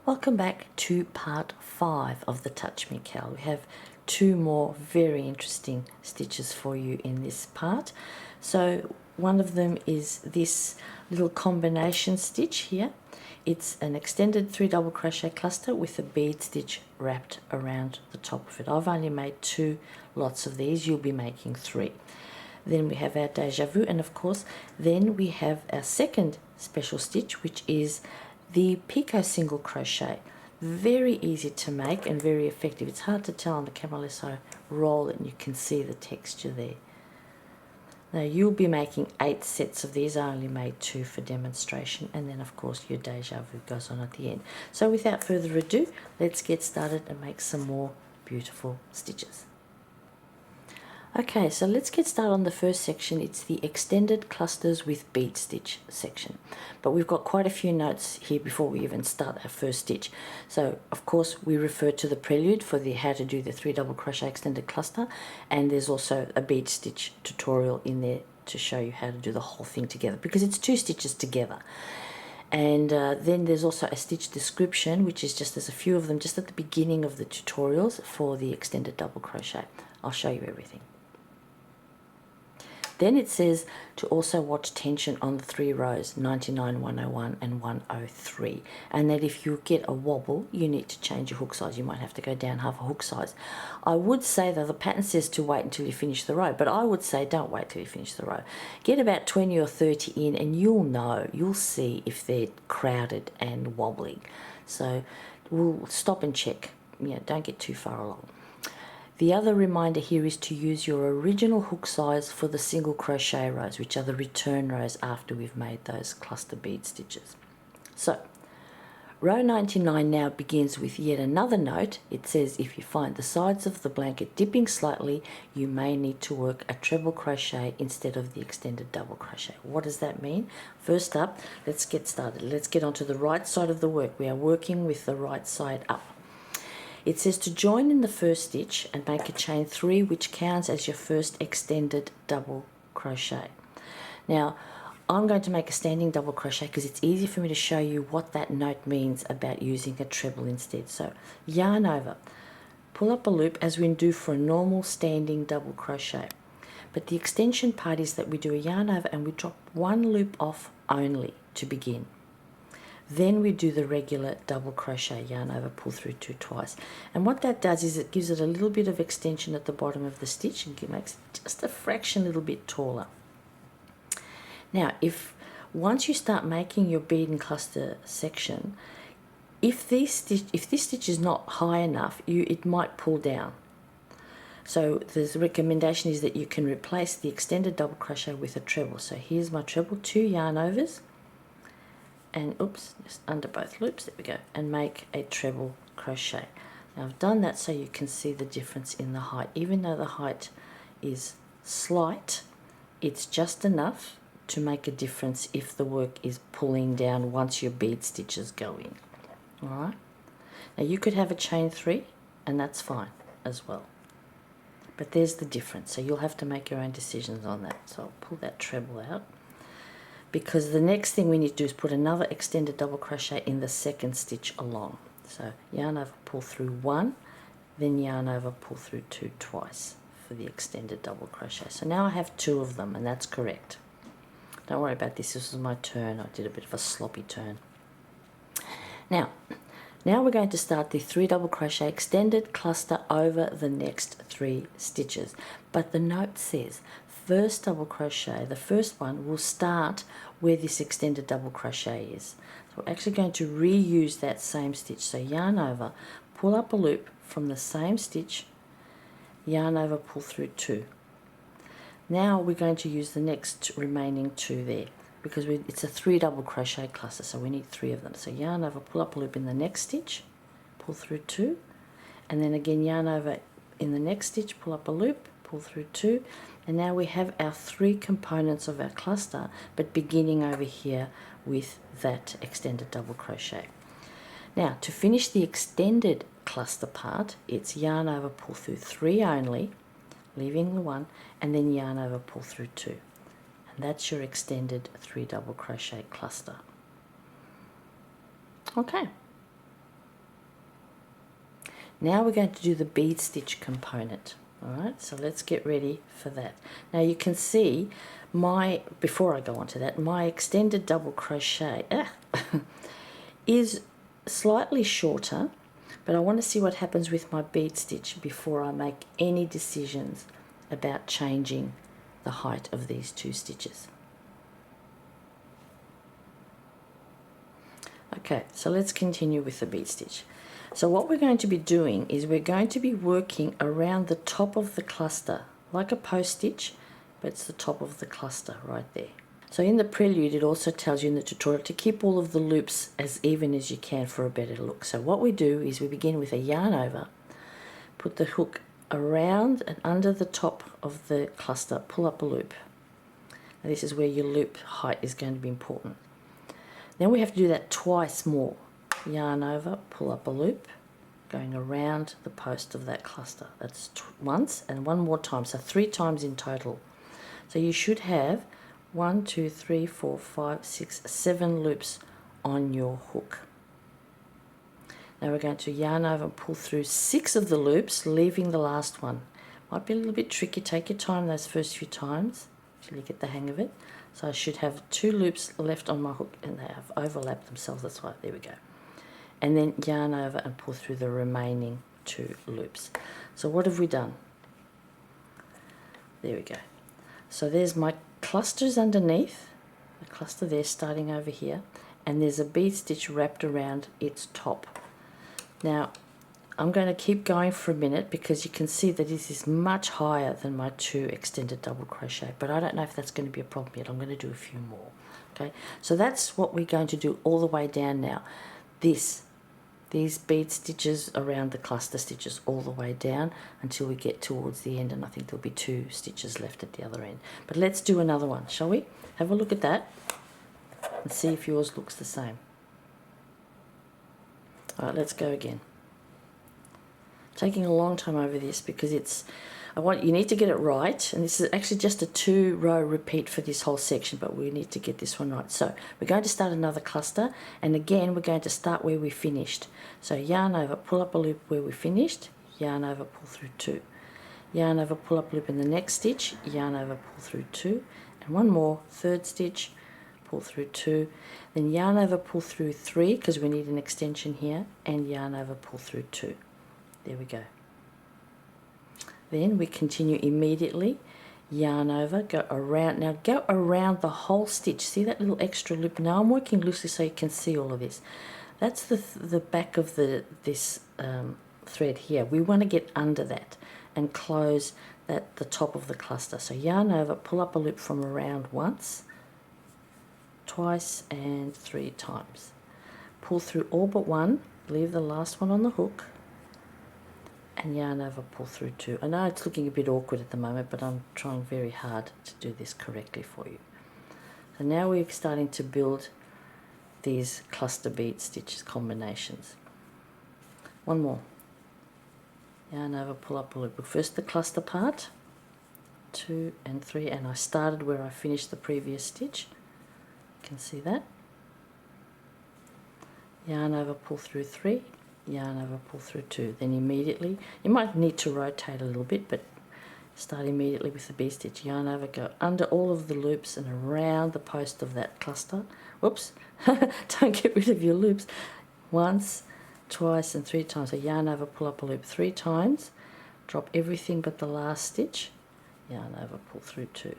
Welcome back to part 5 of the Touch Me Cal. We have 2 more very interesting stitches for you in this part. So one of them is this little combination stitch here. It's an extended 3 double crochet cluster with a bead stitch wrapped around the top of it. I've only made 2 lots of these. You'll be making 3. Then we have our Deja Vu, and of course then we have our second special stitch, which is the Picot single crochet. Very easy to make and very effective. It's hard to tell on the camera unless I roll it and you can see the texture there. Now you'll be making 8 sets of these. I only made 2 for demonstration, and then of course your Deja Vu goes on at the end. So without further ado, let's get started and make some more beautiful stitches. Okay, so let's get started on the first section. It's the extended clusters with bead stitch section. But we've got quite a few notes here before we even start our first stitch. So of course we refer to the prelude for the how to do the 3 double crochet extended cluster, and there's also a bead stitch tutorial in there to show you how to do the whole thing together, because it's 2 stitches together. And then there's also a stitch description, which is just, there's a few of them just at the beginning of the tutorials for the extended double crochet. I'll show you everything. Then it says to also watch tension on the 3 rows, 99, 101 and 103, and that if you get a wobble you need to change your hook size. You might have to go down half a hook size. I would say, though, the pattern says to wait until you finish the row, but I would say don't wait till you finish the row. Get about 20 or 30 in and you'll see if they're crowded and wobbling. So we'll stop and check. Don't get too far along. The other reminder here is to use your original hook size for the single crochet rows, which are the return rows after we've made those cluster bead stitches. So row 99 now begins with yet another note. It says if you find the sides of the blanket dipping slightly, you may need to work a treble crochet instead of the extended double crochet. What does that mean? First up, let's get started. Let's get onto the right side of the work. We are working with the right side up. It says to join in the first stitch and make a chain 3, which counts as your first extended double crochet. Now I'm going to make a standing double crochet because it's easy for me to show you what that note means about using a treble instead. So yarn over, pull up a loop as we do for a normal standing double crochet, but the extension part is that we do a yarn over and we drop 1 loop off only to begin. Then we do the regular double crochet, yarn over, pull through 2 twice. And what that does is it gives it a little bit of extension at the bottom of the stitch and it makes it just a fraction a little bit taller. Now once you start making your bead and cluster section, if this stitch is not high enough, it might pull down. So the recommendation is that you can replace the extended double crochet with a treble. So here's my treble, 2 yarn overs, and just under both loops, there we go, and make a treble crochet. Now I've done that so you can see the difference in the height. Even though the height is slight, it's just enough to make a difference if the work is pulling down once your bead stitches go in. Alright, now you could have a chain 3 and that's fine as well, but there's the difference, so you'll have to make your own decisions on that. So I'll pull that treble out, because the next thing we need to do is put another extended double crochet in the second stitch along. So yarn over, pull through 1, then yarn over, pull through 2 twice for the extended double crochet. So now I have 2 of them, and that's correct. Don't worry about this was my turn. I did a bit of a sloppy turn. Now we're going to start the 3 double crochet extended cluster over the next 3 stitches, but the note says first double crochet, the first one, will start where this extended double crochet is. So we're actually going to reuse that same stitch. So yarn over, pull up a loop from the same stitch, yarn over, pull through 2. Now we're going to use the next remaining 2 there, because it's a 3 double crochet cluster, so we need 3 of them. So yarn over, pull up a loop in the next stitch, pull through 2, and then again yarn over in the next stitch, pull up a loop, pull through 2, and now we have our 3 components of our cluster, but beginning over here with that extended double crochet. Now to finish the extended cluster part, it's yarn over, pull through 3 only, leaving the 1, and then yarn over, pull through 2, and that's your extended 3 double crochet cluster. Okay, Now we're going to do the bead stitch component. Alright, so let's get ready for that. Now you can see before I go on to that, my extended double crochet is slightly shorter, but I want to see what happens with my bead stitch before I make any decisions about changing the height of these two stitches. Okay, so let's continue with the bead stitch. So what we're going to be doing is we're going to be working around the top of the cluster, like a post stitch, but it's the top of the cluster right there. So in the prelude, it also tells you in the tutorial to keep all of the loops as even as you can for a better look. So what we do is we begin with a yarn over, put the hook around and under the top of the cluster, pull up a loop. Now this is where your loop height is going to be important. Then we have to do that twice more. Yarn over, pull up a loop, going around the post of that cluster. That's once and one more time, so 3 times in total. So you should have 1, 2, 3, 4, 5, 6, 7 loops on your hook. Now we're going to yarn over and pull through 6 of the loops, leaving the last one. Might be a little bit tricky, take your time those first few times until you get the hang of it. So I should have 2 loops left on my hook and they have overlapped themselves, that's why, there we go. And then yarn over and pull through the remaining 2 loops. So what have we done? There we go. So there's my clusters underneath, the cluster there starting over here, and there's a bead stitch wrapped around its top. Now I'm going to keep going for a minute because you can see that this is much higher than my 2 extended double crochet, but I don't know if that's going to be a problem yet. I'm going to do a few more. Okay, so that's what we're going to do all the way down now. These bead stitches around the cluster stitches all the way down until we get towards the end, and I think there'll be 2 stitches left at the other end. But let's do another one, shall we? Have a look at that and see if yours looks the same. Alright, let's go again. Taking a long time over this because you need to get it right, and this is actually just a 2-row repeat for this whole section, but we need to get this one right. So we're going to start another cluster, and again we're going to start where we finished. So yarn over, pull up a loop where we finished, yarn over, pull through 2, yarn over, pull up a loop in the next stitch, yarn over, pull through 2, and one more, 3rd stitch, pull through 2, then yarn over, pull through 3 because we need an extension here, and yarn over, pull through 2. There we go. Then we continue immediately, yarn over, go around. Now go around the whole stitch. See that little extra loop? Now I'm working loosely so you can see all of this. That's the back of this thread here. We want to get under that and close the top of the cluster. So yarn over, pull up a loop from around once, twice, and 3 times. Pull through all but 1, leave the last one on the hook, and yarn over, pull through 2. I know it's looking a bit awkward at the moment, but I'm trying very hard to do this correctly for you. So now we're starting to build these cluster bead stitches combinations. One more. Yarn over, pull up a loop. First the cluster part, 2 and 3, and I started where I finished the previous stitch. You can see that. Yarn over, pull through 3, yarn over, pull through 2. Then immediately, you might need to rotate a little bit, but start immediately with the bead stitch. Yarn over, go under all of the loops and around the post of that cluster. Whoops, don't get rid of your loops. Once, twice, and 3 times. So yarn over, pull up a loop 3 times, drop everything but the last stitch, yarn over, pull through 2.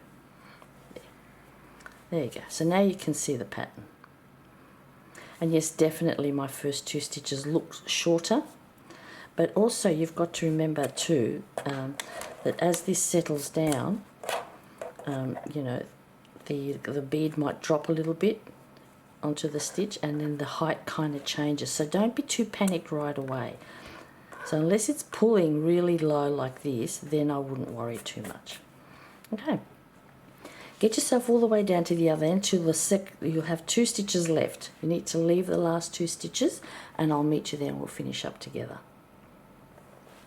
There you go. So now you can see the pattern. And yes, definitely my first 2 stitches look shorter, but also you've got to remember too that as this settles down, you know, the bead might drop a little bit onto the stitch, and then the height kind of changes. So don't be too panicked right away. So unless it's pulling really low like this, then I wouldn't worry too much. Okay. Get yourself all the way down to the other end till you'll have 2 stitches left. You need to leave the last 2 stitches, and I'll meet you there and we'll finish up together.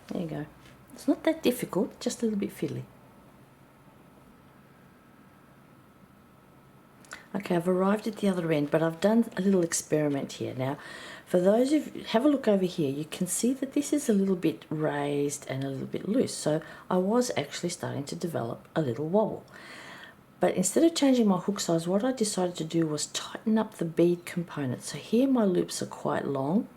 There you go. It's not that difficult, just a little bit fiddly. Okay, I've arrived at the other end, but I've done a little experiment here. Now, for those of you, have a look over here, you can see that this is a little bit raised and a little bit loose. So I was actually starting to develop a little wobble. But instead of changing my hook size, what I decided to do was tighten up the bead component. So here my loops are quite long,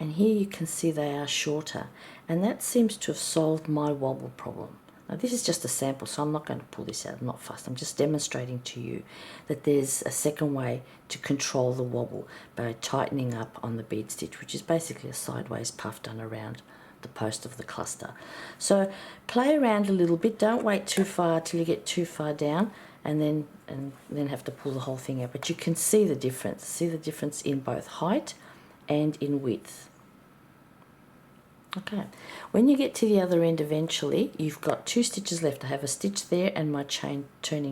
and here you can see they are shorter. And that seems to have solved my wobble problem. Now this is just a sample, so I'm not going to pull this out, I'm not fussed. I'm just demonstrating to you that there's a second way to control the wobble by tightening up on the bead stitch, which is basically a sideways puff done around the post of the cluster. So play around a little bit, don't wait too far till you get too far down and then have to pull the whole thing out. But you can see the difference in both height and in width. Okay, when you get to the other end eventually, you've got 2 stitches left. I have a stitch there and my turning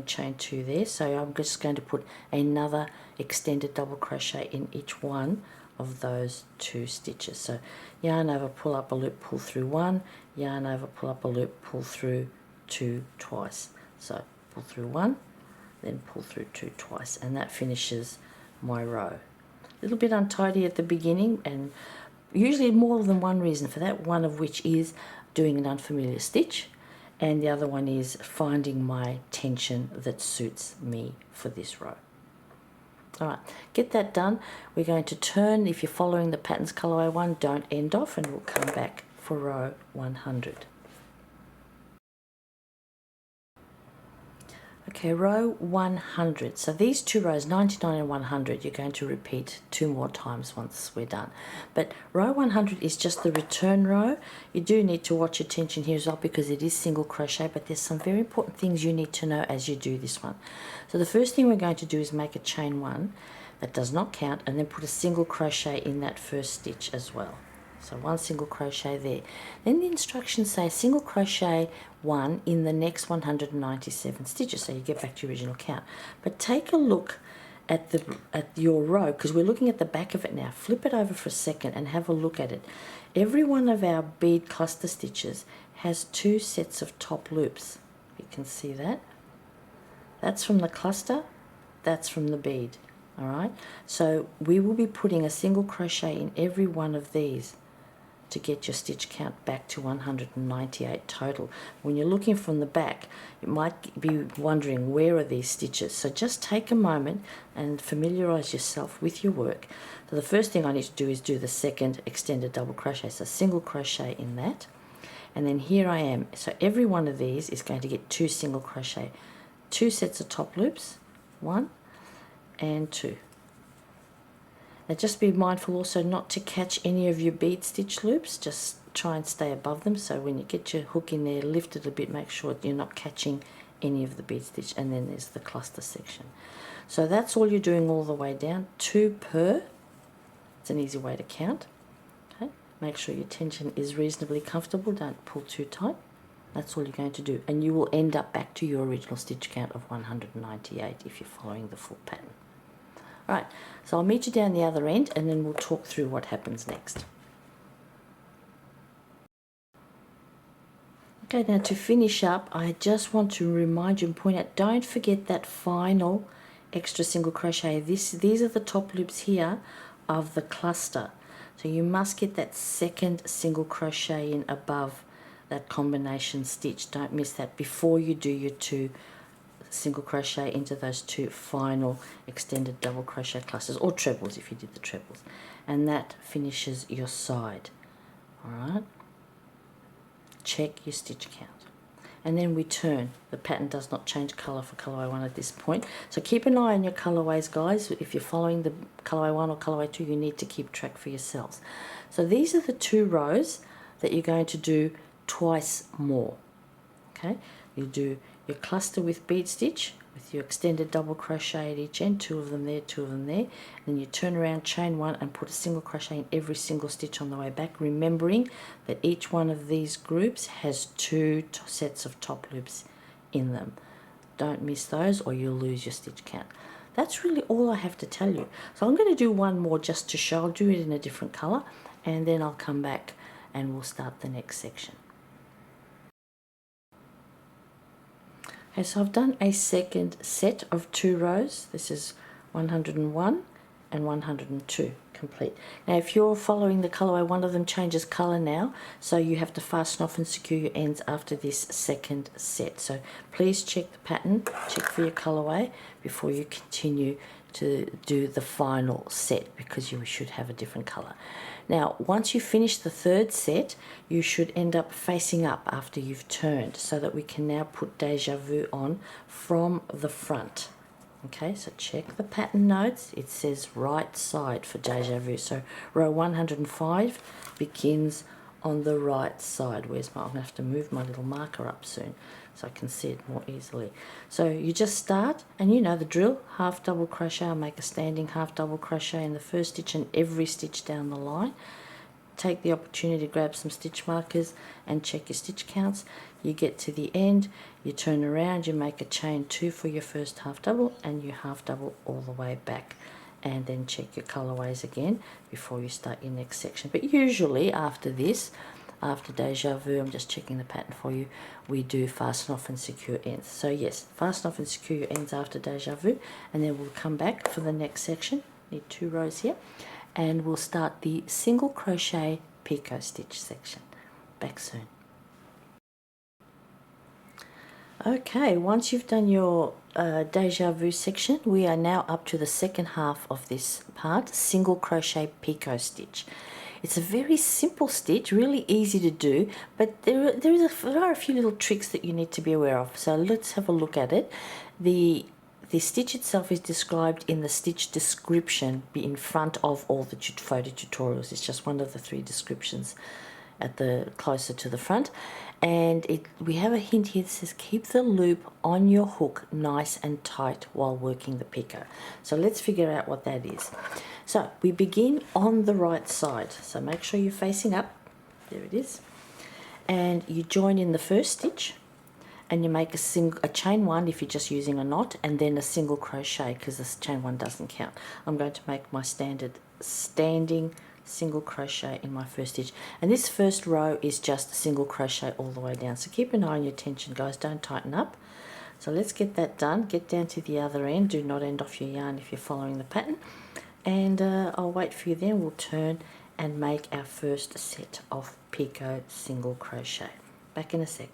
chain 2 there, so I'm just going to put another extended double crochet in each one of those 2 stitches. So yarn over, pull up a loop, pull through 1, yarn over, pull up a loop, pull through 2 twice. So pull through 1, then pull through 2 twice, and that finishes my row. A little bit untidy at the beginning, and usually more than one reason for that, one of which is doing an unfamiliar stitch, and the other one is finding my tension that suits me for this row. Alright, get that done. We're going to turn, if you're following the patterns colorway 1, don't end off, and we'll come back for row 100. Okay, row 100. So these 2 rows, 99 and 100, you're going to repeat 2 more times once we're done. But row 100 is just the return row. You do need to watch your tension here as well because it is single crochet, but there's some very important things you need to know as you do this one. So the first thing we're going to do is make a chain 1 that does not count, and then put a single crochet in that first stitch as well. So 1 single crochet there. Then the instructions say single crochet 1 in the next 197 stitches, so you get back to your original count. But take a look at your row, because we're looking at the back of it now. Flip it over for a second and have a look at it. Every one of our bead cluster stitches has 2 sets of top loops. You can see that. That's from the cluster, that's from the bead. Alright, so we will be putting a single crochet in every one of these to get your stitch count back to 198 total. When you're looking from the back, you might be wondering, where are these stitches? So just take a moment and familiarize yourself with your work. So the first thing I need to do is do the second extended double crochet, so single crochet in that, and then here I am. So every one of these is going to get 2 single crochet, 2 sets of top loops, 1 and 2. Now just be mindful also not to catch any of your bead stitch loops, just try and stay above them, so when you get your hook in there, lift it a bit, make sure you're not catching any of the bead stitch, and then there's the cluster section. So that's all you're doing all the way down, 2 per. It's an easy way to count. Okay, make sure your tension is reasonably comfortable, don't pull too tight. That's all you're going to do, and you will end up back to your original stitch count of 198 if you're following the full pattern. Right, so I'll meet you down the other end and then we'll talk through what happens next. Okay, now to finish up, I just want to remind you and point out, don't forget that final extra single crochet. These are the top loops here of the cluster. So you must get that second single crochet in above that combination stitch. Don't miss that before you do your 2 single crochet into those 2 final extended double crochet clusters, or trebles if you did the trebles, and that finishes your side. Alright, check your stitch count, and then we turn. The pattern does not change colour for colorway 1 at this point, so keep an eye on your colorways, guys. If you're following the colorway 1 or colorway 2, you need to keep track for yourselves. So these are the 2 rows that you're going to do twice more. Okay, you do your cluster with bead stitch with your extended double crochet at each end, 2 of them there, 2 of them there, and then you turn around, chain 1 and put a single crochet in every single stitch on the way back, remembering that each one of these groups has 2 sets of top loops in them. Don't miss those or you'll lose your stitch count. That's really all I have to tell you. So I'm going to do one more just to show. I'll do it in a different color, and then I'll come back and we'll start the next section. Okay, so I've done a second set of 2 rows. This is 101 and 102 complete. Now if you're following the colorway, one of them changes color now, so you have to fasten off and secure your ends after this second set. So please check the pattern, check for your colorway before you continue to do the final set, because you should have a different color. Now once you finish the third set, you should end up facing up after you've turned, so that we can now put Deja Vu on from the front. Okay, so check the pattern notes. It says right side for Deja Vu. So row 105 begins on the right side. Where's my, I'm going to have to move my little marker up soon so I can see it more easily. So you just start, and you know the drill, half double crochet. I'll make a standing half double crochet in the first stitch and every stitch down the line. Take the opportunity to grab some stitch markers and check your stitch counts. You get to the end, you turn around, you make a chain 2 for your first half double, and you half double all the way back, and then check your colorways again before you start your next section. But usually after this, after Deja Vu, I'm just checking the pattern for you, we do fasten off and secure ends. So yes, fasten off and secure your ends after Deja Vu, and then we'll come back for the next section. Need 2 rows here, and we'll start the single crochet picot stitch section. Back soon. Okay, once you've done your Deja Vu section, we are now up to the second half of this part, single crochet picot stitch. It's a very simple stitch, really easy to do, but there are a few little tricks that you need to be aware of. So let's have a look at it. The stitch itself is described in the stitch description in front of all the photo tutorials. It's just one of the 3 descriptions at the closer to the front, and we have a hint here that says keep the loop on your hook nice and tight while working the picot. So let's figure out what that is. So we begin on the right side, so make sure you're facing up. There it is, and you join in the first stitch, and you make a chain 1 if you're just using a knot, and then a single crochet because this chain 1 doesn't count. I'm going to make my standard standing single crochet in my first stitch, and this first row is just a single crochet all the way down. So keep an eye on your tension, guys, don't tighten up. So let's get that done. Get down to the other end, do not end off your yarn if you're following the pattern, and I'll wait for you then. We'll turn and make our first set of picot single crochet. Back in a sec.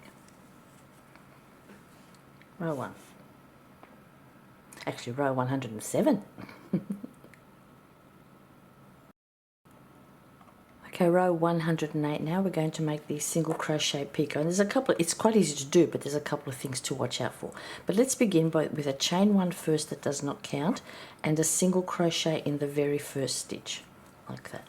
Row 1, actually row 107. Okay, row 108 now. We're going to make the single crochet picot. And there's a couple, it's quite easy to do, but there's a couple of things to watch out for. But let's begin with a chain 1 first that does not count, and a single crochet in the very first stitch, like that.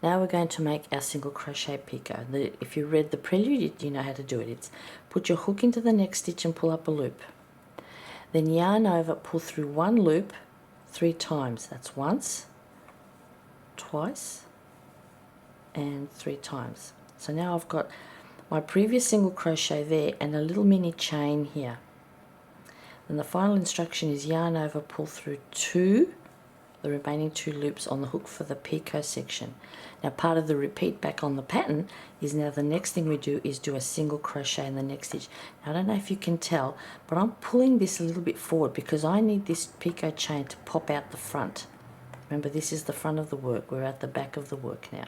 Now we're going to make our single crochet picot. If you read the prelude, you know how to do it. It's put your hook into the next stitch and pull up a loop. Then yarn over, pull through 1 loop 3 times. That's once, twice, and 3 times. So now I've got my previous single crochet there and a little mini chain here. And the final instruction is yarn over, pull through the remaining 2 loops on the hook for the picot section. Now part of the repeat back on the pattern is now the next thing we do is do a single crochet in the next stitch. Now I don't know if you can tell, but I'm pulling this a little bit forward because I need this picot chain to pop out the front. Remember, this is the front of the work, we're at the back of the work now.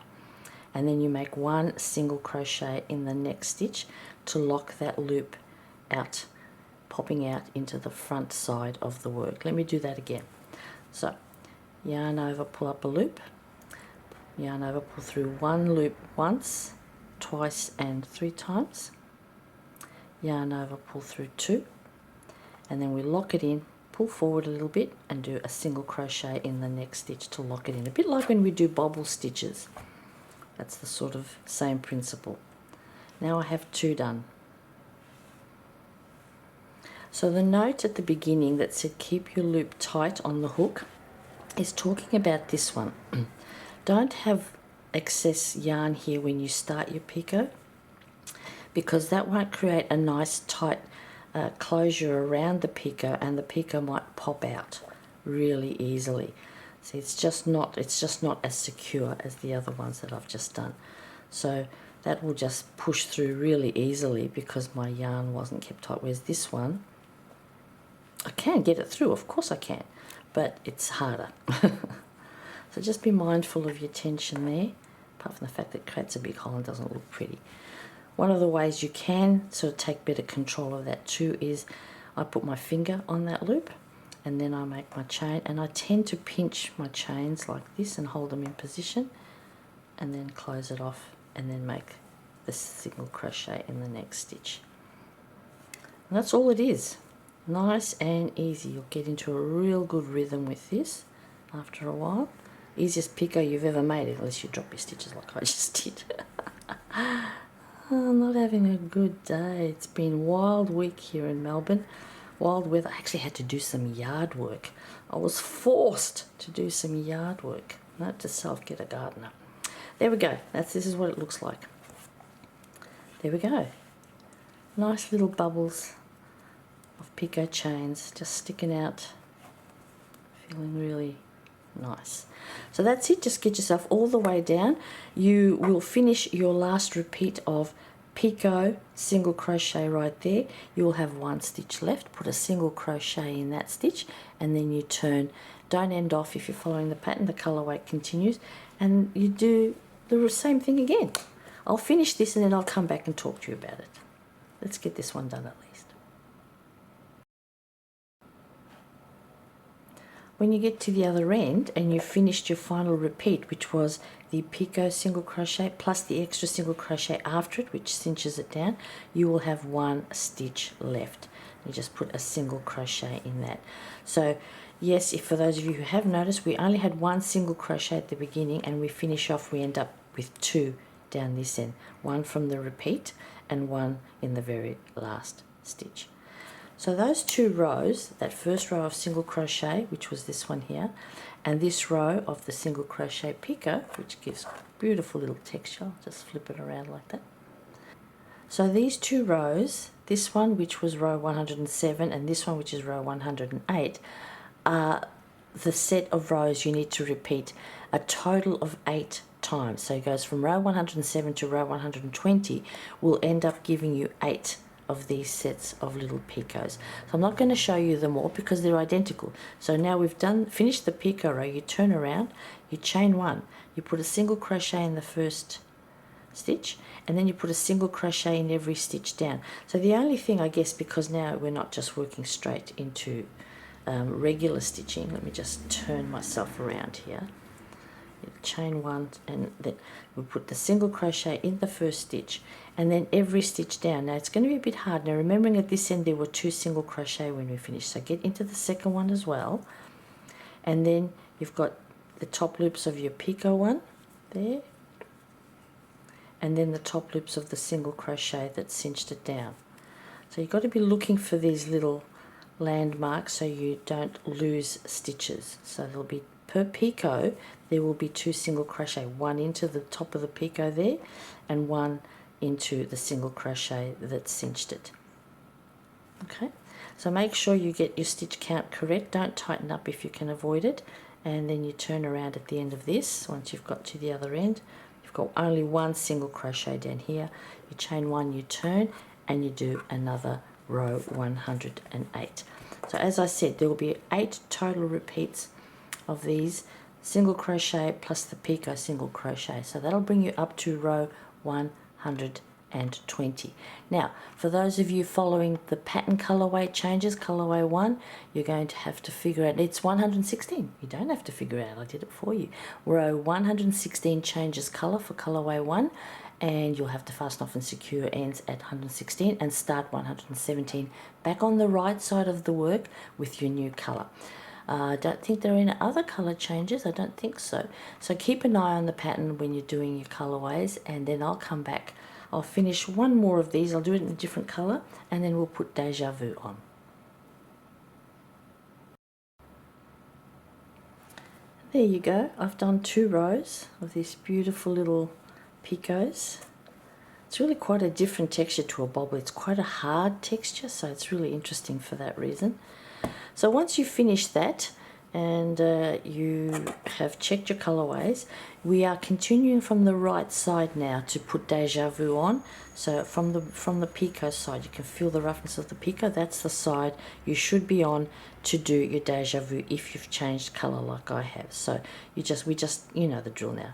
And then you make 1 single crochet in the next stitch to lock that loop out, popping out into the front side of the work. Let me do that again. So yarn over, pull up a loop, yarn over, pull through 1 loop once, twice, and 3 times, yarn over, pull through 2, and then we lock it in, pull forward a little bit and do a single crochet in the next stitch to lock it in, a bit like when we do bobble stitches. That's the sort of same principle. Now I have 2 done. So the note at the beginning that said keep your loop tight on the hook is talking about this one. Don't have excess yarn here when you start your picot, because that won't create a nice tight closure around the picot, and the picot might pop out really easily. See, it's just not as secure as the other ones that I've just done. So that will just push through really easily because my yarn wasn't kept tight. Whereas this one, can get it through, of course I can, but it's harder. So just be mindful of your tension there, apart from the fact that it creates a big hole and doesn't look pretty. One of the ways you can sort of take better control of that too is I put my finger on that loop and then I make my chain, and I tend to pinch my chains like this and hold them in position and then close it off and then make the single crochet in the next stitch. And that's all it is. Nice and easy. You'll get into a real good rhythm with this after a while. Easiest picot you've ever made, unless you drop your stitches like I just did. I'm not having a good day. It's been a wild week here in Melbourne. Wild weather. I actually had to do some yard work. I was forced to do some yard work. Note to self, get a gardener. There we go. This is what it looks like. There we go. Nice little bubbles of picot chains just sticking out. Feeling really nice. So that's it. Just get yourself all the way down. You will finish your last repeat of picot single crochet right there. You will have one stitch left. Put a single crochet in that stitch and then you turn. Don't end off. If you're following the pattern, the colorway continues, and you do the same thing again. I'll finish this and then I'll come back and talk to you about it. Let's get this one done at least. When you get to the other end and you've finished your final repeat, which was the picot single crochet plus the extra single crochet after it, which cinches it down, you will have one stitch left. You just put a single crochet in that. So yes, if for those of you who have noticed, we only had one single crochet at the beginning, and we finish off, we end up with two down this end, one from the repeat and one in the very last stitch. So those two rows, that first row of single crochet, which was this one here, and this row of the single crochet picot, which gives beautiful little texture. I'll just flip it around like that. So these two rows, this one which was row 107 and this one which is row 108, are the set of rows you need to repeat a total of 8 times. So it goes from row 107 to row 120 will end up giving you 8 of these sets of little picots. So I'm not going to show you them all because they're identical. So now we've finished the picot row. You turn around, you chain one, you put a single crochet in the first stitch, and then you put a single crochet in every stitch down. So the only thing, I guess, because now we're not just working straight into regular stitching, let me just turn myself around here. You chain one and then we put the single crochet in the first stitch and then every stitch down. Now it's going to be a bit hard. Now remembering at this end there were 2 single crochet when we finished, so get into the second one as well, and then you've got the top loops of your picot one there, and then the top loops of the single crochet that cinched it down. So you've got to be looking for these little landmarks so you don't lose stitches. So there'll be, per picot there will be 2 single crochet, one into the top of the picot there and one into the single crochet that cinched it. Okay, so make sure you get your stitch count correct. Don't tighten up if you can avoid it, and then you turn around at the end of this. Once you've got to the other end, you've got only one single crochet down here. You chain one, you turn, and you do another row 108. So as I said, there will be 8 total repeats of these single crochet plus the picot single crochet. So that'll bring you up to row 120. Now, for those of you following the pattern colorway changes, colorway 1, you're going to have to figure out, it's 116. You don't have to figure it out, I did it for you. Row 116 changes color for colorway 1, and you'll have to fasten off and secure ends at 116 and start 117 back on the right side of the work with your new color. I don't think there are any other color changes, I don't think so. So keep an eye on the pattern when you're doing your colorways, and then I'll come back. I'll finish one more of these, I'll do it in a different color, and then we'll put Deja Vu on. There you go, I've done 2 rows of these beautiful little picots. It's really quite a different texture to a bobble. It's quite a hard texture, so it's really interesting for that reason. So once you finish that and you have checked your colorways. We are continuing from the right side now to put Deja Vu on. So from the Picot side, you can feel the roughness of the Picot. That's the side you should be on to do your Deja Vu if you've changed color like I have. So we just you know the drill now.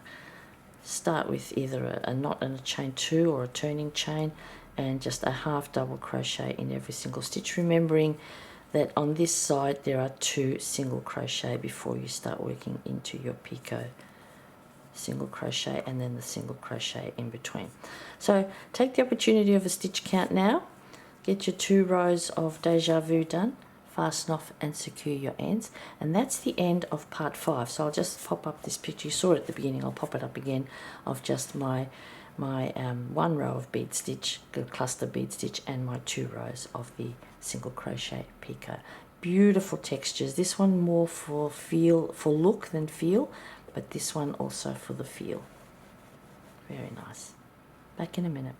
Start with either a knot and a chain 2 or a turning chain, and just a half double crochet in every single stitch, remembering that on this side there are 2 single crochet before you start working into your Picot. Single crochet and then the single crochet in between. So take the opportunity of a stitch count now, get your 2 rows of Deja Vu done, fasten off and secure your ends, and that's the end of part 5. So I'll just pop up this picture, you saw it at the beginning, I'll pop it up again, of just my 1 row of bead stitch, cluster bead stitch, and my 2 rows of the single crochet Picot. Beautiful textures, this one more for look than feel, but this one also for the feel. Very nice. Back in a minute.